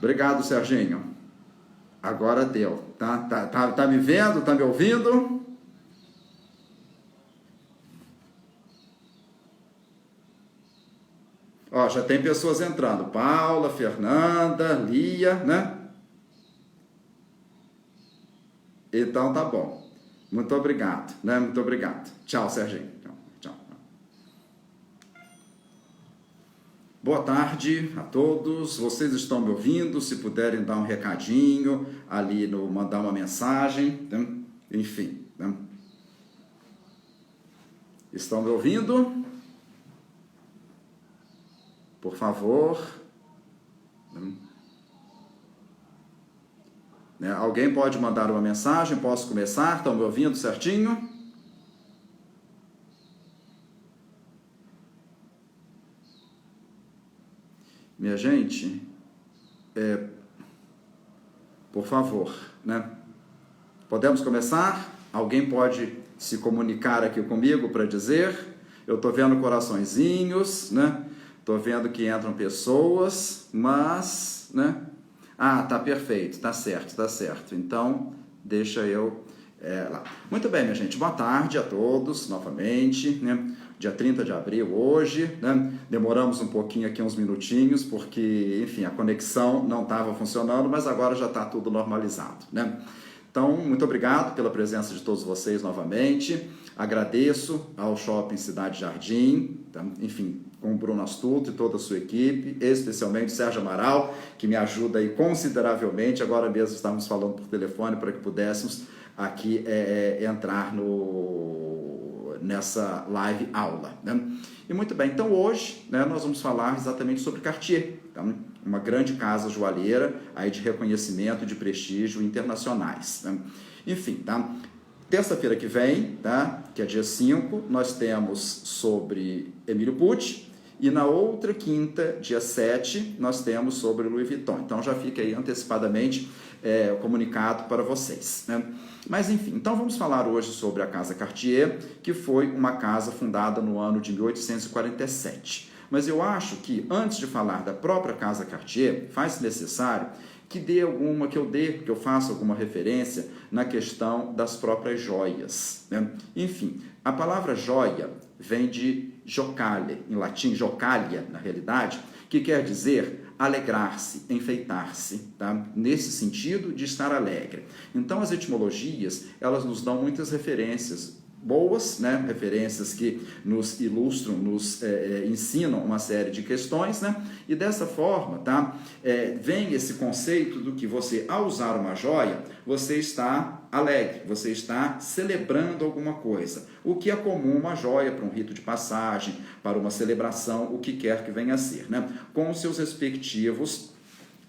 Obrigado, Serginho. Agora deu. Tá me vendo? Tá me ouvindo? Ó, já tem pessoas entrando. Paula, Fernanda, Lia, né? Então tá bom. Muito obrigado, né? Muito obrigado. Tchau, Serginho. Tchau. Boa tarde a todos. Vocês estão me ouvindo? Se puderem dar um recadinho ali, mandar uma mensagem, né? Enfim, né? Estão me ouvindo? Por favor. Né? Alguém pode mandar uma mensagem? Posso começar? Estão me ouvindo certinho? Minha gente, por favor, né? Podemos começar? Alguém pode se comunicar aqui comigo para dizer? Eu estou vendo coraçõezinhos, né? Estou vendo que entram pessoas, mas, né? Ah, tá perfeito, tá certo. Então, deixa eu lá. Muito bem, minha gente, boa tarde a todos, novamente, né? Dia 30 de abril hoje, né? Demoramos um pouquinho aqui, uns minutinhos, porque, enfim, a conexão não estava funcionando, mas agora já está tudo normalizado, né? Então, muito obrigado pela presença de todos vocês novamente. Agradeço ao Shopping Cidade Jardim, tá? Enfim, com o Bruno Astuto e toda a sua equipe, especialmente o Sérgio Amaral, que me ajuda aí consideravelmente. Agora mesmo estamos falando por telefone para que pudéssemos aqui entrar nessa live aula, né? E muito bem, então hoje, né, nós vamos falar exatamente sobre Cartier, tá? Uma grande casa joalheira aí de reconhecimento e de prestígio internacionais, né? Enfim, tá? Terça-feira que vem, tá? Que é dia 5, nós temos sobre Emílio Pucci, e na outra quinta, dia 7, nós temos sobre Louis Vuitton. Então já fica aí antecipadamente comunicado para vocês, né? Mas enfim, então vamos falar hoje sobre a Casa Cartier, que foi uma casa fundada no ano de 1847. Mas eu acho que antes de falar da própria Casa Cartier, faz necessário que eu faça alguma referência na questão das próprias joias, né? Enfim, a palavra joia vem de jocale, em latim jocalia, na realidade, que quer dizer alegrar-se, enfeitar-se, tá? Nesse sentido de estar alegre. Então, as etimologias, elas nos dão muitas referências boas, né? Referências que nos ilustram, nos ensinam uma série de questões, né? E dessa forma, tá? Vem esse conceito do que você, ao usar uma joia, você está alegre, você está celebrando alguma coisa, o que é comum uma joia para um rito de passagem, para uma celebração, o que quer que venha a ser, né? Com os seus respectivos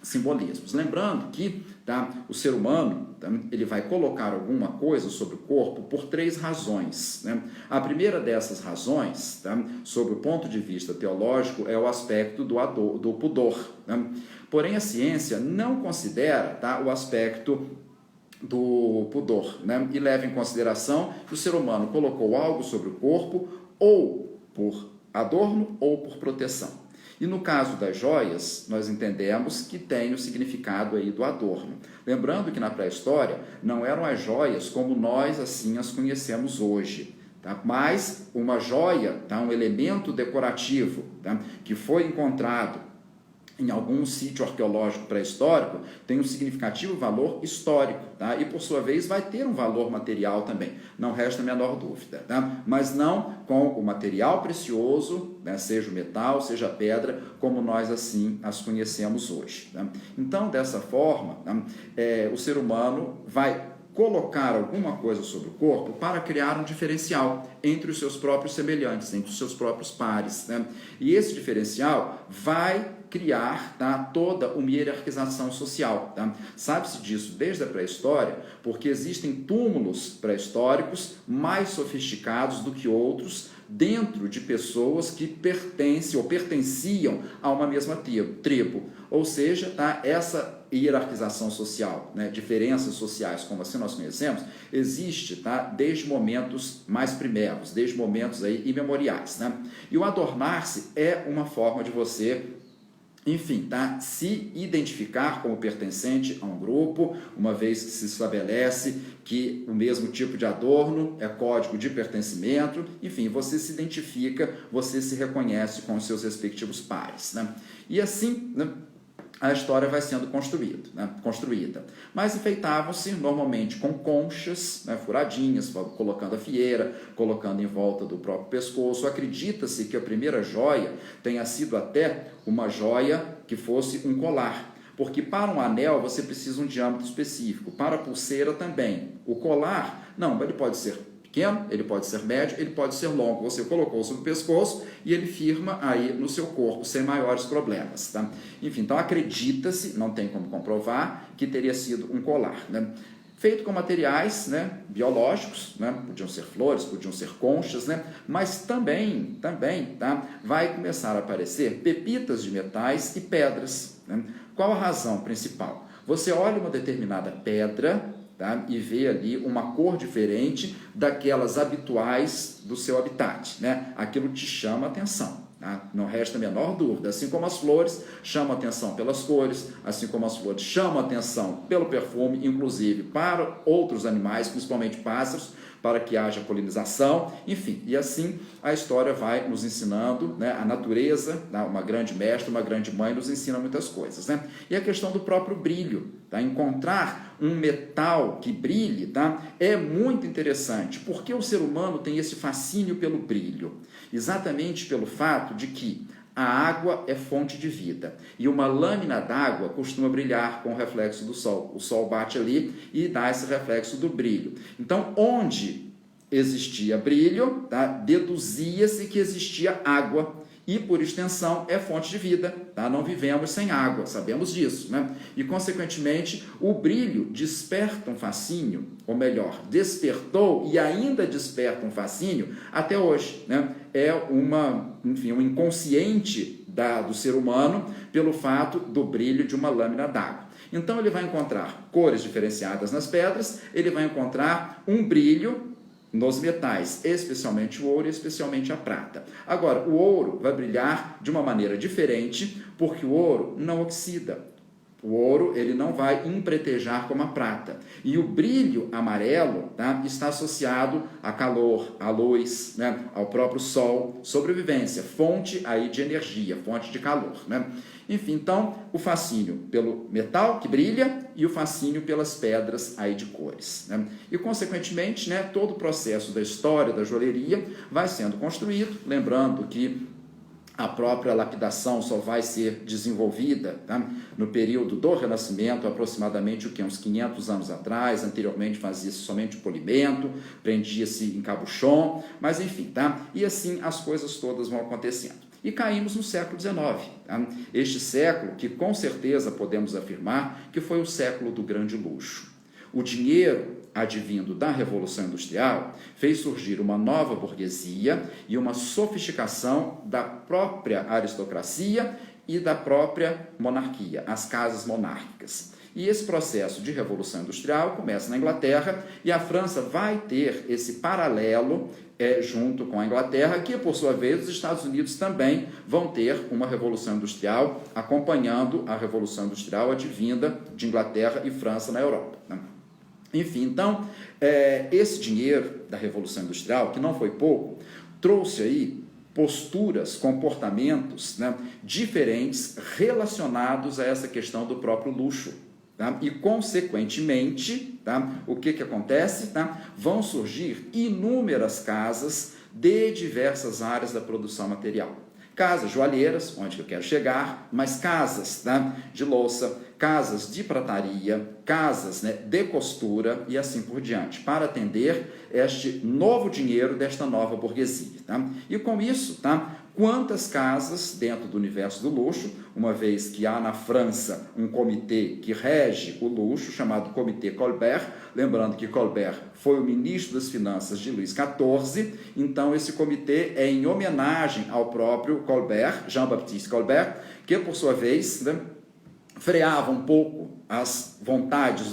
simbolismos. Lembrando que, tá, o ser humano, tá, ele vai colocar alguma coisa sobre o corpo por 3 razões, né? A primeira dessas razões, tá, sob o ponto de vista teológico, é o aspecto do pudor, né? Porém, a ciência não considera, tá, o aspecto do pudor, né? E leva em consideração que o ser humano colocou algo sobre o corpo ou por adorno ou por proteção. E no caso das joias, nós entendemos que tem o significado aí do adorno. Lembrando que na pré-história não eram as joias como nós assim as conhecemos hoje, tá? Mas uma joia, tá? Um elemento decorativo, tá? Que foi encontrado em algum sítio arqueológico pré-histórico, tem um significativo valor histórico, tá? E por sua vez vai ter um valor material também, não resta a menor dúvida, tá? Mas não com o material precioso, né? Seja o metal, seja a pedra, como nós assim as conhecemos hoje, tá? Então, dessa forma, tá? O ser humano vai colocar alguma coisa sobre o corpo para criar um diferencial entre os seus próprios semelhantes, entre os seus próprios pares, né? E esse diferencial vai criar, tá, toda uma hierarquização social, tá? Sabe-se disso desde a pré-história, porque existem túmulos pré-históricos mais sofisticados do que outros dentro de pessoas que pertencem ou pertenciam a uma mesma tribo. Ou seja, tá, essa hierarquização social, né, diferenças sociais, como assim nós conhecemos, existe, tá, desde momentos mais primeiros, desde momentos aí imemoriais, né? E o adornar-se é uma forma de você enfim, tá? Se identificar como pertencente a um grupo, uma vez que se estabelece que o mesmo tipo de adorno é código de pertencimento, enfim, você se identifica, você se reconhece com os seus respectivos pares, né? E assim, né, a história vai sendo construída. Mas enfeitavam-se normalmente com conchas, né, furadinhas, colocando a fieira, colocando em volta do próprio pescoço. Acredita-se que a primeira joia tenha sido até uma joia que fosse um colar, porque para um anel você precisa de um diâmetro específico, para a pulseira também. O colar, não, ele pode ser pequeno, ele pode ser médio, ele pode ser longo. Você colocou sobre o pescoço e ele firma aí no seu corpo, sem maiores problemas, tá? Enfim, então acredita-se, não tem como comprovar, que teria sido um colar, né? Feito com materiais, né, biológicos, né? Podiam ser flores, podiam ser conchas, né? Mas também, tá? Vai começar a aparecer pepitas de metais e pedras, né? Qual a razão principal? Você olha uma determinada pedra, tá? E vê ali uma cor diferente daquelas habituais do seu habitat, né? Aquilo te chama a atenção, tá? Não resta a menor dúvida. Assim como as flores chamam a atenção pelas cores, assim como as flores chamam a atenção pelo perfume, inclusive para outros animais, principalmente pássaros, para que haja polinização, enfim, e assim a história vai nos ensinando, né? A natureza, tá? Uma grande mestra, uma grande mãe, nos ensina muitas coisas, né? E a questão do próprio brilho, tá? Encontrar um metal que brilhe, tá? É muito interessante, porque o ser humano tem esse fascínio pelo brilho, exatamente pelo fato de que a água é fonte de vida e uma lâmina d'água costuma brilhar com o reflexo do sol. O sol bate ali e dá esse reflexo do brilho. Então, onde existia brilho, tá? Deduzia-se que existia água e, por extensão, é fonte de vida, tá? Não vivemos sem água, sabemos disso, né? E, consequentemente, o brilho desperta um fascínio, ou melhor, despertou e ainda desperta um fascínio até hoje, né? É um inconsciente do ser humano pelo fato do brilho de uma lâmina d'água. Então, ele vai encontrar cores diferenciadas nas pedras, ele vai encontrar um brilho nos metais, especialmente o ouro e especialmente a prata. Agora, o ouro vai brilhar de uma maneira diferente, porque o ouro não oxida. O ouro ele não vai empretejar como a prata. E o brilho amarelo, tá, está associado a calor, à luz, né, ao próprio sol, sobrevivência, fonte aí de energia, fonte de calor, né? Enfim, então, o fascínio pelo metal que brilha e o fascínio pelas pedras aí de cores, né? E, consequentemente, né, todo o processo da história da joalheria vai sendo construído, lembrando que a própria lapidação só vai ser desenvolvida, tá, no período do Renascimento, aproximadamente uns 500 anos atrás. Anteriormente fazia-se somente o polimento, prendia-se em cabochon, mas enfim, tá? E assim as coisas todas vão acontecendo. E caímos no século XIX, tá? Este século que com certeza podemos afirmar que foi o século do grande luxo. O dinheiro advindo da Revolução Industrial fez surgir uma nova burguesia e uma sofisticação da própria aristocracia e da própria monarquia, as casas monárquicas. E esse processo de Revolução Industrial começa na Inglaterra e a França vai ter esse paralelo junto com a Inglaterra, que por sua vez os Estados Unidos também vão ter uma Revolução Industrial acompanhando a Revolução Industrial advinda de Inglaterra e França na Europa, né? Enfim, então, esse dinheiro da Revolução Industrial, que não foi pouco, trouxe aí posturas, comportamentos, né, diferentes relacionados a essa questão do próprio luxo. Tá? E, consequentemente, tá, o que acontece? Tá? Vão surgir inúmeras casas de diversas áreas da produção material. Casas joalheiras, onde eu quero chegar, mas casas, tá, de louça, casas de prataria, casas, né, de costura e assim por diante, para atender este novo dinheiro desta nova burguesia. Tá? E com isso, tá, quantas casas dentro do universo do luxo, uma vez que há na França um comitê que rege o luxo, chamado Comitê Colbert, lembrando que Colbert foi o ministro das Finanças de Luís XIV, então esse comitê é em homenagem ao próprio Colbert, Jean-Baptiste Colbert, que por sua vez, né, freava um pouco as vontades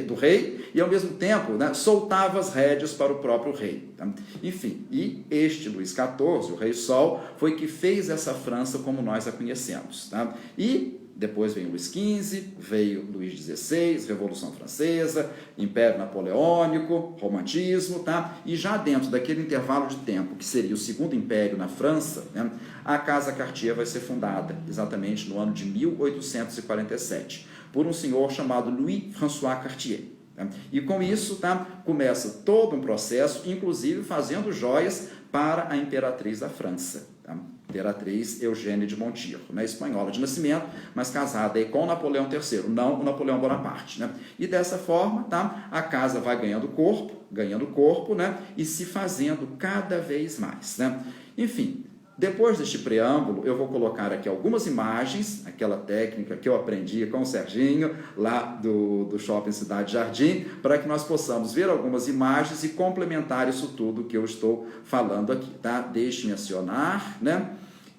do rei e, ao mesmo tempo, né, soltava as rédeas para o próprio rei. Tá? Enfim, e este Luís XIV, o Rei Sol, foi que fez essa França como nós a conhecemos. Tá? E depois veio Luís XV, veio Luís XVI, Revolução Francesa, Império Napoleônico, Romantismo, tá? E já dentro daquele intervalo de tempo, que seria o Segundo Império na França, né, a Casa Cartier vai ser fundada exatamente no ano de 1847, por um senhor chamado Louis-François Cartier. Tá? E com isso, tá, começa todo um processo, inclusive fazendo joias para a imperatriz da França, tá? Imperatriz Eugênia de Montijo, né, espanhola de nascimento, mas casada aí com Napoleão III, não o Napoleão Bonaparte. Né? E dessa forma, tá, a casa vai ganhando corpo, né, e se fazendo cada vez mais. Né? Enfim, depois deste preâmbulo, eu vou colocar aqui algumas imagens, aquela técnica que eu aprendi com o Serginho, lá do Shopping Cidade Jardim, para que nós possamos ver algumas imagens e complementar isso tudo que eu estou falando aqui, tá? Deixe-me acionar, né?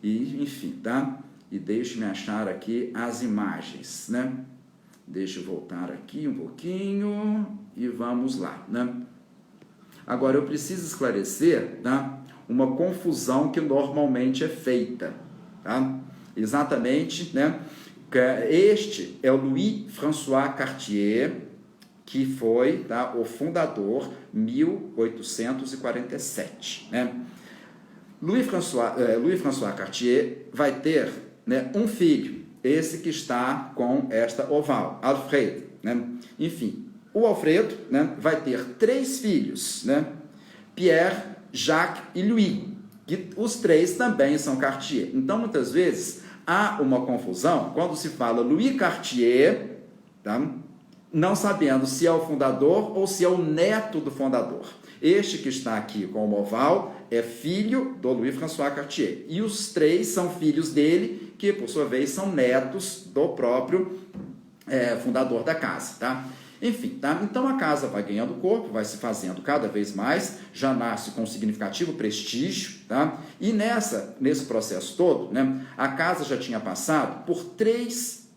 E, enfim, tá? E deixe-me achar aqui as imagens, né? Deixa eu voltar aqui um pouquinho e vamos lá, né? Agora, eu preciso esclarecer, tá, uma confusão que normalmente é feita, tá? Exatamente, né? Este é o Louis-François Cartier, que foi, tá, o fundador, 1847, né? Louis-François Cartier vai ter, né, um filho, esse que está com esta oval, Alfredo, né? Enfim, o Alfredo, né, vai ter 3 filhos, né? Pierre, Jacques e Louis, que os 3 também são Cartier. Então, muitas vezes, há uma confusão quando se fala Louis Cartier, tá? Não sabendo se é o fundador ou se é o neto do fundador. Este que está aqui com o oval é filho do Louis-François Cartier. E os 3 são filhos dele, que, por sua vez, são netos do próprio fundador da casa, tá? Enfim, tá? Então a casa vai ganhando corpo, vai se fazendo cada vez mais, já nasce com significativo prestígio, tá? E nesse processo todo, né, a casa já tinha passado por três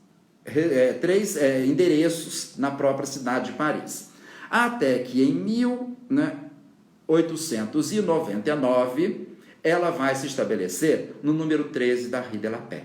endereços na própria cidade de Paris. Até que em 1899 ela vai se estabelecer no número 13 da Rue de la Paix.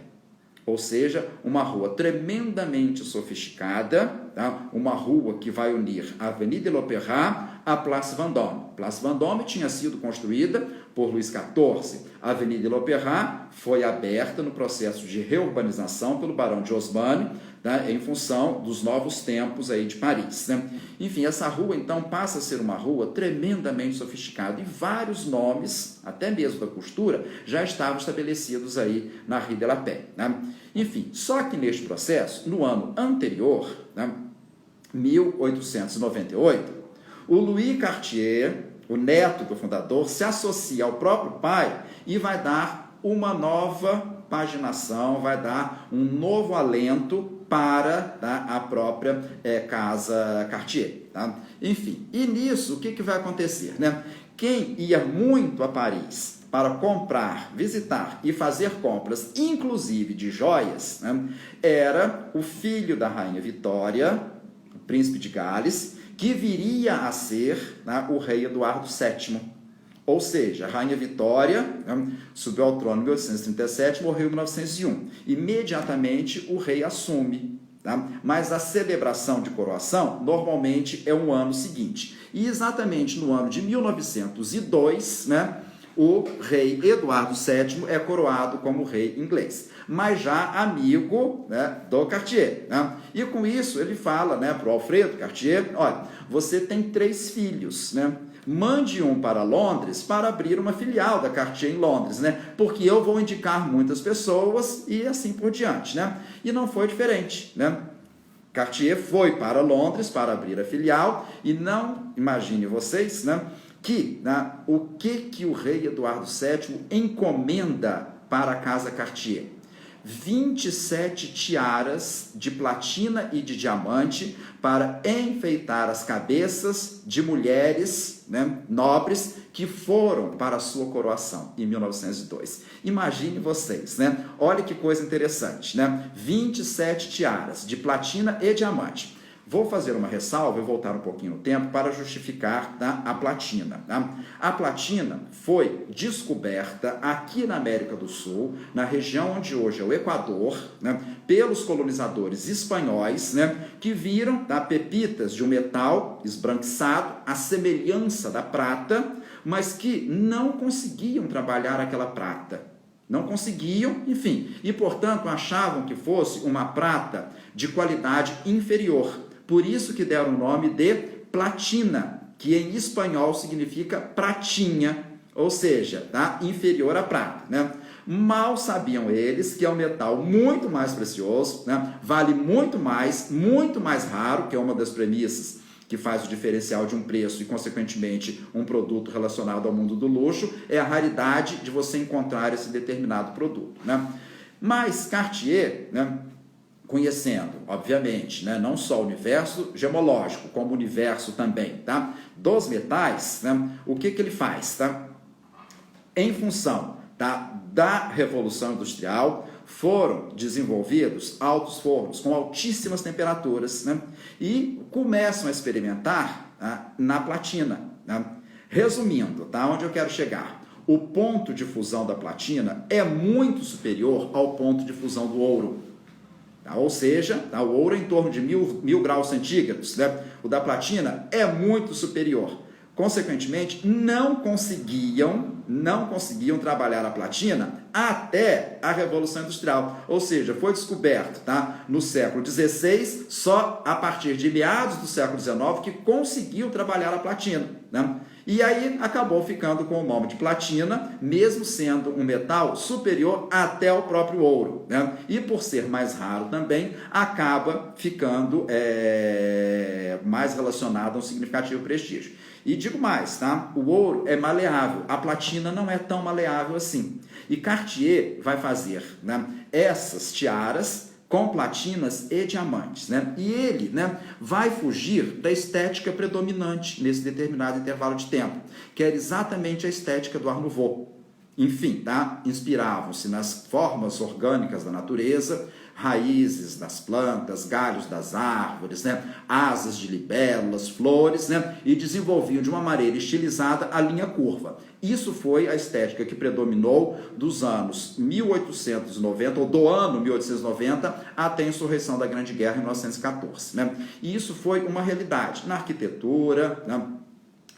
Ou seja, uma rua tremendamente sofisticada, tá? Uma rua que vai unir a Avenida de l'Opéra à Place Vendôme. Place Vendôme tinha sido construída por Luís XIV. A Avenida de l'Opéra foi aberta no processo de reurbanização pelo Barão de Haussmann, tá? Em função dos novos tempos aí de Paris, né? Enfim, essa rua então passa a ser uma rua tremendamente sofisticada e vários nomes, até mesmo da costura, já estavam estabelecidos aí na Rue de la Paix, né? Enfim, só que neste processo, no ano anterior, né, 1898, o Louis Cartier, o neto do fundador, se associa ao próprio pai e vai dar uma nova paginação, vai dar um novo alento para, tá, a própria Casa Cartier. Tá? Enfim, e nisso o que vai acontecer? Né? Quem ia muito a Paris para comprar, visitar e fazer compras, inclusive de joias, né, era o filho da Rainha Vitória, o príncipe de Gales, que viria a ser, né, o rei Eduardo VII. Ou seja, a Rainha Vitória, né, subiu ao trono em 1837, morreu em 1901. Imediatamente o rei assume. Tá? Mas a celebração de coroação normalmente é um ano seguinte. E exatamente no ano de 1902, né, o rei Eduardo VII é coroado como rei inglês, mas já amigo, né, do Cartier. Né? E com isso ele fala, né, para o Alfredo Cartier: olha, você tem 3 filhos, né? Mande um para Londres para abrir uma filial da Cartier em Londres, né? Porque eu vou indicar muitas pessoas e assim por diante, né? E não foi diferente, né? Cartier foi para Londres para abrir a filial e não, imagine vocês, né, que, né, o que o rei Eduardo VII encomenda para a Casa Cartier? 27 tiaras de platina e de diamante para enfeitar as cabeças de mulheres, né, nobres que foram para a sua coroação em 1902. Imagine vocês, né? Olha que coisa interessante, né? 27 tiaras de platina e diamante. Vou fazer uma ressalva e voltar um pouquinho no tempo para justificar, tá, a platina. Tá? A platina foi descoberta aqui na América do Sul, na região onde hoje é o Equador, né, pelos colonizadores espanhóis, né, que viram, tá, pepitas de um metal esbranquiçado, à semelhança da prata, mas que não conseguiam trabalhar aquela prata. Não conseguiam, enfim, e portanto achavam que fosse uma prata de qualidade inferior. Por isso que deram o nome de platina, que em espanhol significa pratinha, ou seja, tá, inferior à prata, né? Mal sabiam eles que é um metal muito mais precioso, né? Vale muito mais raro, que é uma das premissas que faz o diferencial de um preço e, consequentemente, um produto relacionado ao mundo do luxo, é a raridade de você encontrar esse determinado produto, né? Mas Cartier, né, conhecendo, obviamente, né, não só o universo gemológico, como o universo também, tá, dos metais, né, o que ele faz? Tá? Em função, tá, da Revolução Industrial, foram desenvolvidos altos fornos com altíssimas temperaturas, né, e começam a experimentar, tá, na platina. Né? Resumindo, tá, onde eu quero chegar? O ponto de fusão da platina é muito superior ao ponto de fusão do ouro. Tá? Ou seja, tá, o ouro é em torno de 1000 graus centígrados, né? O da platina é muito superior. Consequentemente, não conseguiam trabalhar a platina até a Revolução Industrial. Ou seja, foi descoberto, tá, no século XVI, só a partir de meados do século XIX que conseguiu trabalhar a platina. Né? E aí acabou ficando com o nome de platina, mesmo sendo um metal superior até ao próprio ouro. Né? E por ser mais raro também, acaba ficando mais relacionado a um significativo prestígio. E digo mais, tá? O ouro é maleável, a platina não é tão maleável assim. E Cartier vai fazer, né, essas tiaras com platinas e diamantes, né? E ele, né, vai fugir da estética predominante nesse determinado intervalo de tempo, que era exatamente a estética do Art Nouveau. Enfim, tá? Inspiravam-se nas formas orgânicas da natureza, raízes das plantas, galhos das árvores, né? Asas de libélulas, flores, né? E desenvolviam de uma maneira estilizada a linha curva. Isso foi a estética que predominou dos anos 1890, ou do ano 1890, até a insurreição da Grande Guerra em 1914. Né? E isso foi uma realidade na arquitetura, né?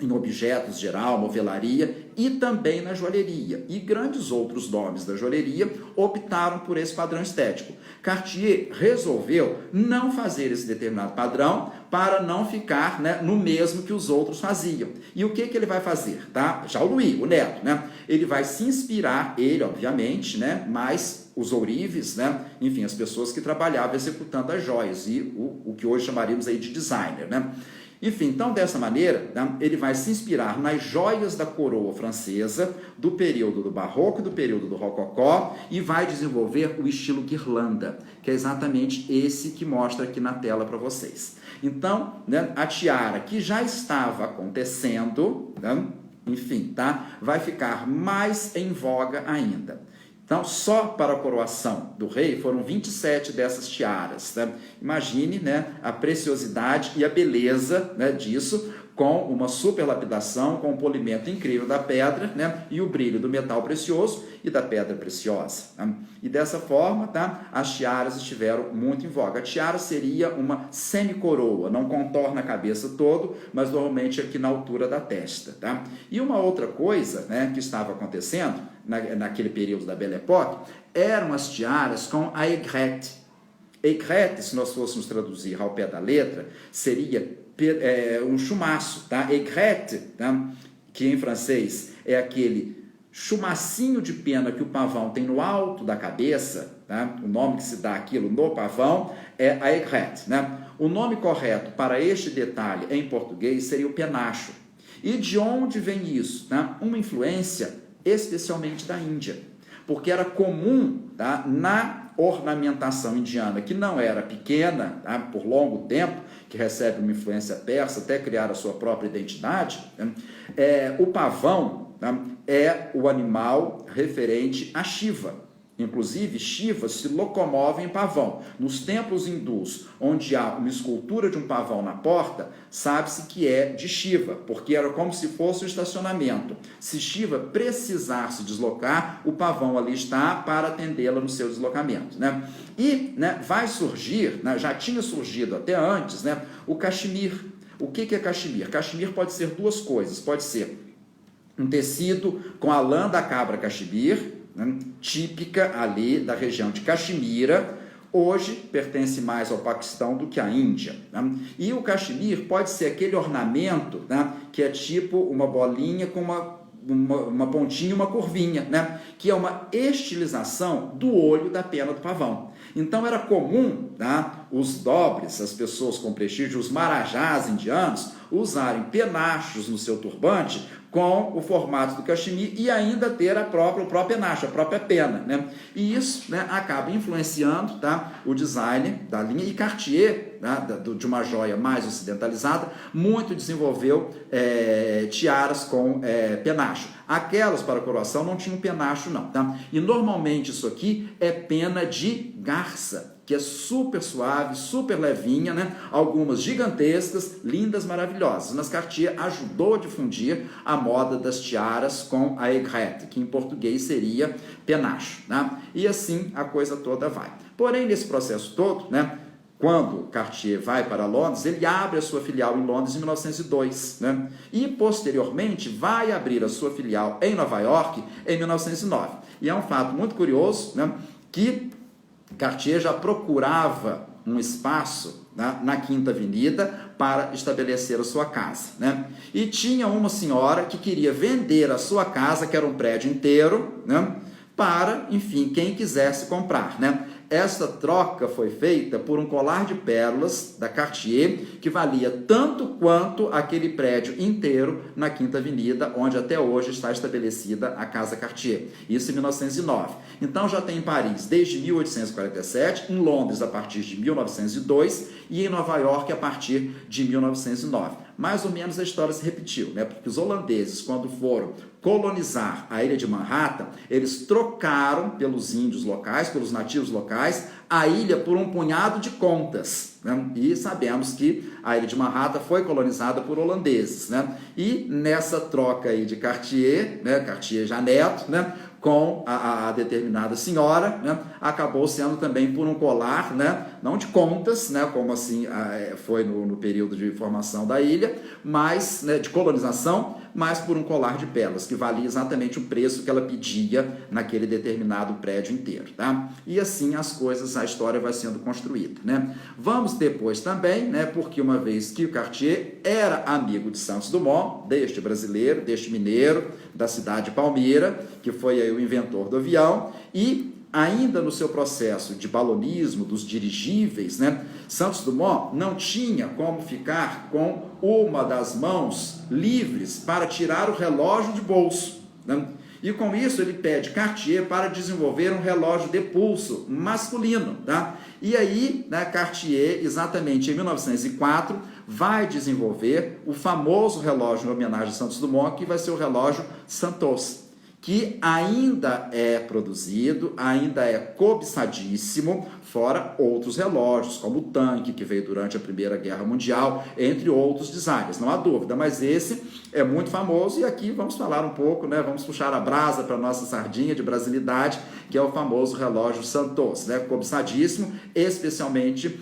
Em objetos geral, movelaria e também na joalheria. E grandes outros nomes da joalheria optaram por esse padrão estético. Cartier resolveu não fazer esse determinado padrão para não ficar, né, no mesmo que os outros faziam. E o que ele vai fazer? Tá? Já o Louis, o neto, né? Ele vai se inspirar, ele obviamente, né, mas os ourives, né? Enfim, as pessoas que trabalhavam executando as joias e o que hoje chamaríamos aí de designer, né? Enfim, então, dessa maneira, né, ele vai se inspirar nas joias da coroa francesa, do período do Barroco e do período do Rococó, e vai desenvolver o estilo guirlanda, que é exatamente esse que mostra aqui na tela para vocês. Então, né, a tiara que já estava acontecendo, né, enfim, tá, vai ficar mais em voga ainda. Então, só para a coroação do rei foram 27 dessas tiaras. Né? Imagine, né, a preciosidade e a beleza, né, disso, com uma superlapidação, com um polimento incrível da pedra, né, e o brilho do metal precioso e da pedra preciosa. Né? E dessa forma, tá, as tiaras estiveram muito em voga. A tiara seria uma semicoroa, não contorna a cabeça todo, mas normalmente aqui na altura da testa. Tá? E uma outra coisa, né, que estava acontecendo naquele período da Belle Époque, eram as tiaras com a aigrette. Aigrette, se nós fôssemos traduzir ao pé da letra, seria um chumaço, tá? Aigrette, tá? Que em francês é aquele chumacinho de pena que o pavão tem no alto da cabeça, tá? O nome que se dá aquilo no pavão é a aigrette, né? O nome correto para este detalhe em português seria o penacho. E de onde vem isso? Tá? Uma influência especialmente da Índia, porque era comum, tá, na ornamentação indiana, que não era pequena, tá? Por longo tempo, que recebe uma influência persa até criar a sua própria identidade, né? O pavão, tá? É o animal referente a Shiva. Inclusive, Shiva se locomove em pavão. Nos templos hindus, onde há uma escultura de um pavão na porta, sabe-se que é de Shiva, porque era como se fosse um estacionamento. Se Shiva precisar se deslocar, o pavão ali está para atendê-la no seu deslocamento, né? E, né, vai surgir, né, já tinha surgido até antes, né, o cachemir. O que é cachemir? Cachemir pode ser duas coisas. Pode ser um tecido com a lã da cabra cachemir, né, típica ali da região de Caxemira, hoje pertence mais ao Paquistão do que à Índia, né? E o cachemir pode ser aquele ornamento, né, que é tipo uma bolinha com uma pontinha e uma curvinha, né, que é uma estilização do olho da pena do pavão. Então era comum, tá, os dobres, as pessoas com prestígio, os marajás indianos, usarem penachos no seu turbante com o formato do cachemir e ainda ter o próprio penacho, a própria pena, né? E isso, né, acaba influenciando, tá, o design da linha. E Cartier, tá, de uma joia mais ocidentalizada, muito desenvolveu tiaras com penacho. Aquelas para coroação não tinham penacho não, tá? E normalmente isso aqui é pena de garça, que é super suave, super levinha, né? Algumas gigantescas, lindas, maravilhosas. Mas Cartier ajudou a difundir a moda das tiaras com a aigrette, que em português seria penacho, né? E assim a coisa toda vai. Porém, nesse processo todo, né, quando Cartier vai para Londres, ele abre a sua filial em Londres em 1902, né? E posteriormente vai abrir a sua filial em Nova York em 1909. E é um fato muito curioso, né, que Cartier já procurava um espaço, né, na Quinta Avenida para estabelecer a sua casa, né? E tinha uma senhora que queria vender a sua casa, que era um prédio inteiro, né, para, enfim, quem quisesse comprar, né? Essa troca foi feita por um colar de pérolas da Cartier, que valia tanto quanto aquele prédio inteiro na Quinta Avenida, onde até hoje está estabelecida a Casa Cartier. Isso em 1909. Então já tem em Paris desde 1847, em Londres a partir de 1902 e em Nova York a partir de 1909. Mais ou menos a história se repetiu, né? Porque os holandeses, quando foram colonizar a ilha de Manhattan, eles trocaram pelos índios locais, pelos nativos locais, a ilha por um punhado de contas, né? E sabemos que a ilha de Manhattan foi colonizada por holandeses, né? E nessa troca aí de Cartier, né? Cartier já neto, né, com a determinada senhora, né, acabou sendo também por um colar, né, não de contas, né, como assim foi no período de formação da ilha, mas, né, de colonização, mas por um colar de pérolas, que valia exatamente o preço que ela pedia naquele determinado prédio inteiro, tá? E assim as coisas, a história vai sendo construída, né? Vamos depois também, né, porque uma vez que o Cartier era amigo de Santos Dumont, deste brasileiro, deste mineiro, da cidade de Palmira, que foi aí o inventor do avião, e ainda no seu processo de balonismo, dos dirigíveis, né, Santos Dumont não tinha como ficar com uma das mãos livres para tirar o relógio de bolso, né? E com isso ele pede Cartier para desenvolver um relógio de pulso masculino, tá? E aí, né, Cartier, exatamente em 1904, vai desenvolver o famoso relógio em homenagem a Santos Dumont, que vai ser o relógio Santos, que ainda é produzido, ainda é cobiçadíssimo, fora outros relógios, como o tanque, que veio durante a Primeira Guerra Mundial, entre outros designers, não há dúvida, mas esse é muito famoso, e aqui vamos falar um pouco, né, vamos puxar a brasa para a nossa sardinha de brasilidade, que é o famoso relógio Santos, né, cobiçadíssimo, especialmente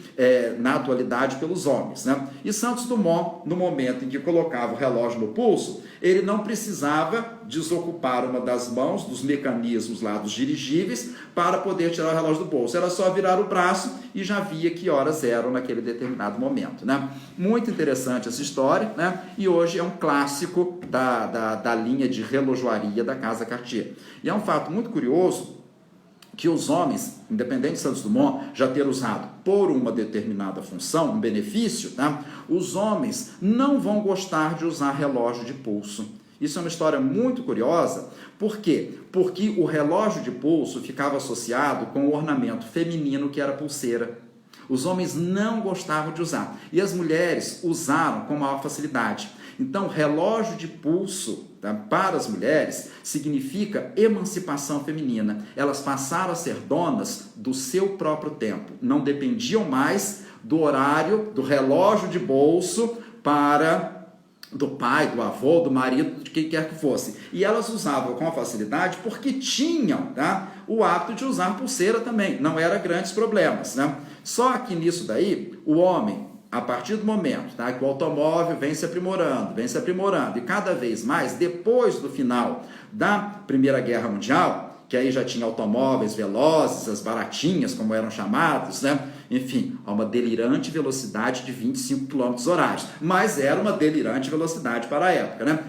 na atualidade pelos homens, né? E Santos Dumont, no momento em que colocava o relógio no pulso, ele não precisava desocupar uma das mãos dos mecanismos lá dos dirigíveis para poder tirar o relógio do bolso. Era só virar o braço e já via que horas eram naquele determinado momento, né? Muito interessante essa história, né? E hoje é um clássico da linha de relojoaria da Casa Cartier. E é um fato muito curioso que os homens, independente de Santos Dumont já ter usado por uma determinada função, um benefício, tá? Os homens não vão gostar de usar relógio de pulso. Isso é uma história muito curiosa. Por quê? Porque o relógio de pulso ficava associado com o ornamento feminino, que era a pulseira. Os homens não gostavam de usar e as mulheres usaram com maior facilidade. Então, relógio de pulso, tá, para as mulheres significa emancipação feminina. Elas passaram a ser donas do seu próprio tempo. Não dependiam mais do horário, do relógio de bolso do pai, do avô, do marido, de quem quer que fosse. E elas usavam com facilidade porque tinham, tá, o hábito de usar pulseira também. Não era grandes problemas, né? Só que nisso daí, o homem, a partir do momento, tá, que o automóvel vem se aprimorando, e cada vez mais, depois do final da Primeira Guerra Mundial, que aí já tinha automóveis velozes, as baratinhas, como eram chamados, né? Enfim, a uma delirante velocidade de 25 km/h, mas era uma delirante velocidade para a época,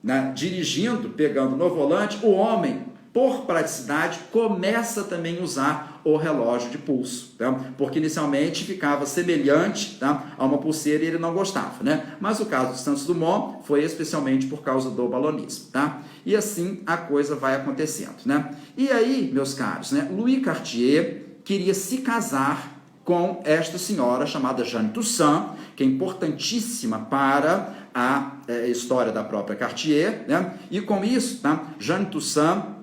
né? Dirigindo, pegando no volante, o homem, por praticidade, começa também a usar o relógio de pulso, tá? Porque inicialmente ficava semelhante, tá, a uma pulseira e ele não gostava, né? Mas o caso de Santos Dumont foi especialmente por causa do balonismo, tá? E assim a coisa vai acontecendo, né? E aí, meus caros, né, Louis Cartier queria se casar com esta senhora chamada Jeanne Toussaint, que é importantíssima para a história da própria Cartier, né? E com isso, tá, Jeanne Toussaint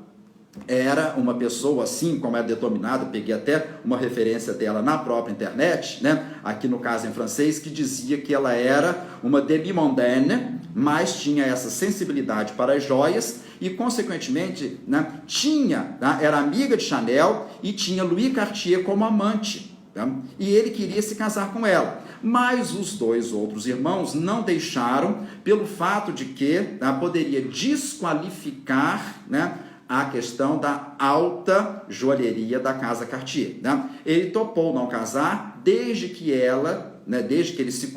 era uma pessoa, assim como é denominada, peguei até uma referência dela na própria internet, né? Aqui no caso em francês, que dizia que ela era uma demi-mondaine, mas tinha essa sensibilidade para as joias e, consequentemente, né, era amiga de Chanel e tinha Louis Cartier como amante, tá? E ele queria se casar com ela. Mas os dois outros irmãos não deixaram, pelo fato de que, tá, poderia desqualificar, né, a questão da alta joalheria da casa Cartier, né? Ele topou não casar desde que eles se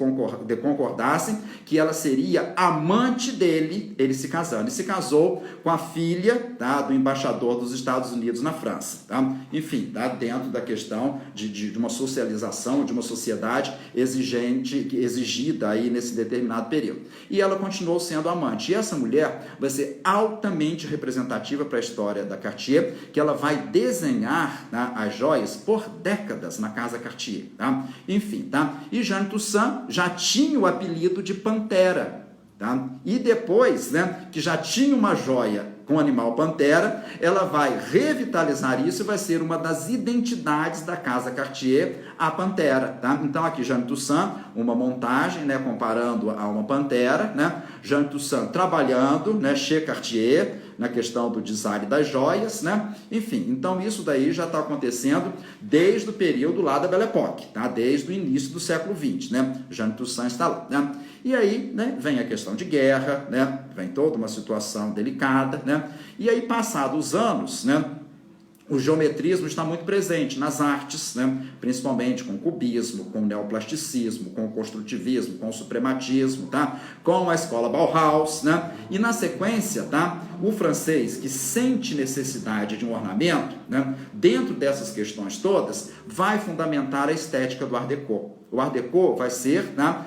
concordassem que ela seria amante dele, ele se casando. Ele se casou com a filha, tá, do embaixador dos Estados Unidos na França, tá? Enfim, tá, dentro da questão de uma socialização, de uma sociedade exigida aí nesse determinado período. E ela continuou sendo amante. E essa mulher vai ser altamente representativa para a história da Cartier, que ela vai desenhar, tá, as joias por décadas na casa Cartier, tá? Enfim, tá? E Jeanne Toussaint já tinha o apelido de Pantera, tá? E depois, né, que já tinha uma joia com o animal Pantera, ela vai revitalizar isso e vai ser uma das identidades da casa Cartier, a Pantera, tá? Então aqui Jeanne Toussaint, uma montagem, né, comparando a uma Pantera, né? Jeanne Toussaint trabalhando, né, chez Cartier, na questão do design das joias, né? Enfim, então isso daí já está acontecendo desde o período lá da Belle Époque, tá? Desde o início do século XX, né? Jeanne Toussaint está lá, né? E aí, né, vem a questão de guerra, né? Vem toda uma situação delicada, né? E aí, passados os anos, né, o geometrismo está muito presente nas artes, né? Principalmente com o cubismo, com o neoplasticismo, com o construtivismo, com o suprematismo, tá? Com a escola Bauhaus, né? E na sequência, tá, o francês que sente necessidade de um ornamento, né, dentro dessas questões todas, vai fundamentar a estética do Art Deco. O Art Deco vai ser, né,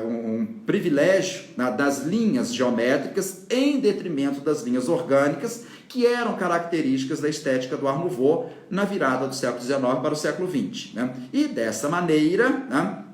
um privilégio, né, das linhas geométricas em detrimento das linhas orgânicas, que eram características da estética do Art Nouveau na virada do século XIX para o século XX. Né? E dessa maneira, né,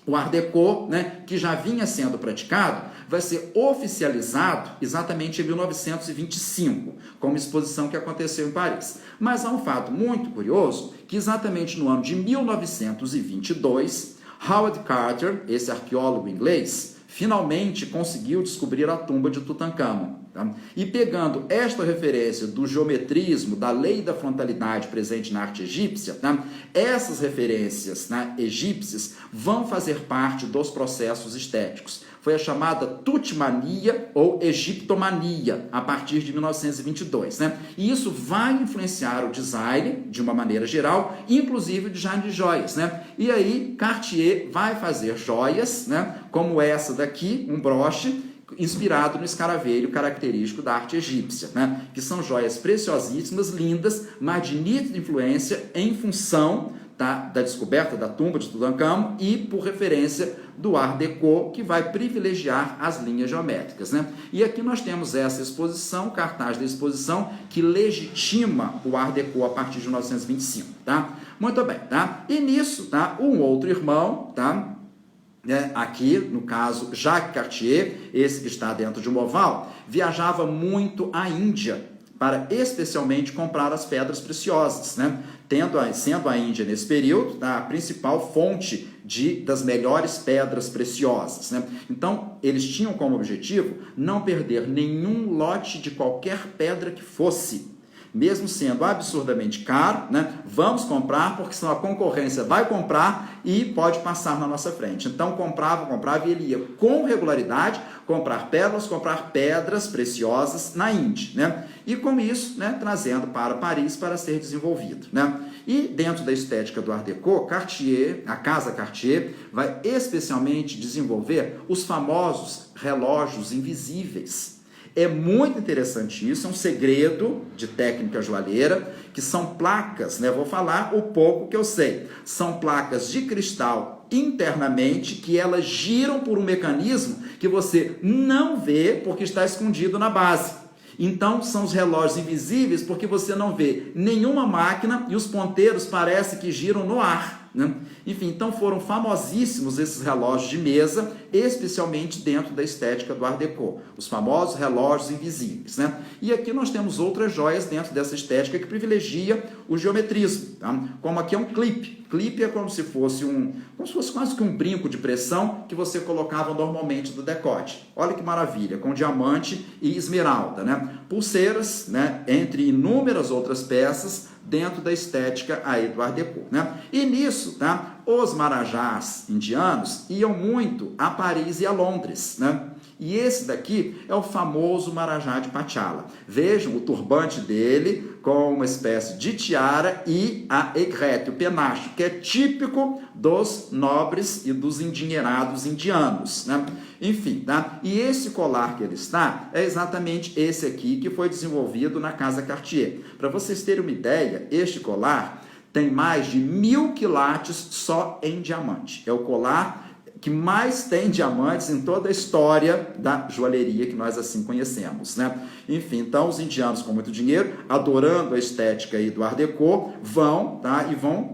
o Art Deco, né, que já vinha sendo praticado, vai ser oficializado exatamente em 1925, com uma exposição que aconteceu em Paris. Mas há um fato muito curioso, que exatamente no ano de 1922, Howard Carter, esse arqueólogo inglês, finalmente conseguiu descobrir a tumba de Tutankhamon. Tá? E pegando esta referência do geometrismo, da lei da frontalidade presente na arte egípcia, tá? Essas referências, né, egípcias vão fazer parte dos processos estéticos. Foi a chamada Tutmania ou Egiptomania, a partir de 1922. Né? E isso vai influenciar o design, de uma maneira geral, inclusive o design de joias. Né? E aí, Cartier vai fazer joias, né, como essa daqui, um broche, inspirado no escaravelho característico da arte egípcia, né? Que são joias preciosíssimas, lindas, mas de nítida influência em função da descoberta da tumba de Tutancâmon e por referência do Art Deco, que vai privilegiar as linhas geométricas, né? E aqui nós temos essa exposição, cartaz da exposição, que legitima o Art Deco a partir de 1925, tá? Muito bem, tá? E nisso, tá? Um outro irmão, tá? Aqui, no caso, Jacques Cartier, esse que está dentro de um oval, viajava muito à Índia para especialmente comprar as pedras preciosas, né? Sendo a Índia nesse período, tá, a principal fonte das melhores pedras preciosas, né? Então, eles tinham como objetivo não perder nenhum lote de qualquer pedra que fosse, mesmo sendo absurdamente caro, né? Vamos comprar, porque senão a concorrência vai comprar e pode passar na nossa frente. Então, comprava e ele ia com regularidade comprar pérolas, comprar pedras preciosas na Índia, né? E com isso, né, trazendo para Paris para ser desenvolvido, né? E dentro da estética do Art Deco, Cartier, a casa Cartier, vai especialmente desenvolver os famosos relógios invisíveis. É muito interessante isso, é um segredo de técnica joalheira, que são placas, né? Vou falar o pouco que eu sei. São placas de cristal internamente que elas giram por um mecanismo que você não vê porque está escondido na base. Então, são os relógios invisíveis porque você não vê nenhuma máquina e os ponteiros parecem que giram no ar, né? Enfim, então foram famosíssimos esses relógios de mesa, especialmente dentro da estética do Art Deco, os famosos relógios invisíveis, né? E aqui nós temos outras joias dentro dessa estética que privilegia o geometrismo, tá? Como aqui é um clipe. Clipe é como se fosse quase que um brinco de pressão que você colocava normalmente no decote. Olha que maravilha, com diamante e esmeralda, né? Pulseiras, né? Entre inúmeras outras peças dentro da estética aí do Art Deco, né? E nisso, tá? Os marajás indianos iam muito a Paris e a Londres, né? E esse daqui é o famoso marajá de Patiala. Vejam o turbante dele com uma espécie de tiara e a aigrette, o penacho, que é típico dos nobres e dos endinheirados indianos, né? Enfim, tá? E esse colar que ele está é exatamente esse aqui que foi desenvolvido na casa Cartier. Para vocês terem uma ideia, este colar tem mais de 1000 quilates só em diamante. É o colar que mais tem diamantes em toda a história da joalheria que nós assim conhecemos, né? Enfim, então os indianos com muito dinheiro, adorando a estética aí do Art Deco, vão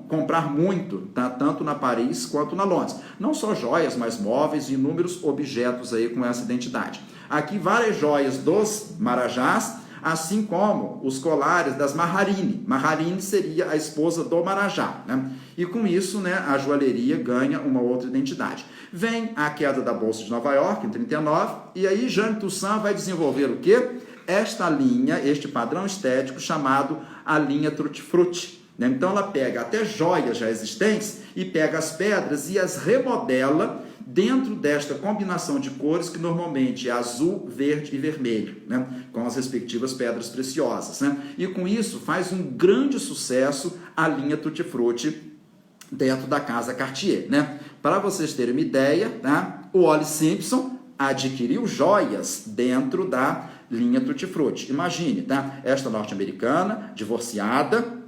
comprar muito, tá? Tanto na Paris quanto na Londres. Não só joias, mas móveis e inúmeros objetos aí com essa identidade. Aqui várias joias dos marajás, assim como os colares das Maharini. Maharini seria a esposa do marajá, né? E com isso, né, a joalheria ganha uma outra identidade. Vem a queda da Bolsa de Nova York, em 39, e aí Jeanne Toussaint vai desenvolver o quê? Esta linha, este padrão estético chamado a linha Tutti Frutti, né? Então ela pega até joias já existentes e pega as pedras e as remodela dentro desta combinação de cores que normalmente é azul, verde e vermelho, né? Com as respectivas pedras preciosas, né? E com isso faz um grande sucesso a linha Tutti Frutti dentro da casa Cartier, né? Para vocês terem uma ideia, tá? O Wallis Simpson adquiriu joias dentro da linha Tutti Frutti. Imagine, tá? Esta norte-americana, divorciada,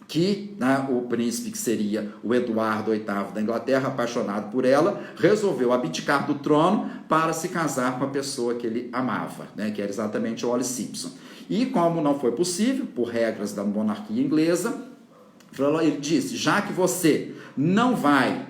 que, né, o príncipe que seria o Eduardo VIII da Inglaterra, apaixonado por ela, resolveu abdicar do trono para se casar com a pessoa que ele amava, né, que era exatamente o Wallis Simpson. E como não foi possível, por regras da monarquia inglesa, ele disse, já que você não vai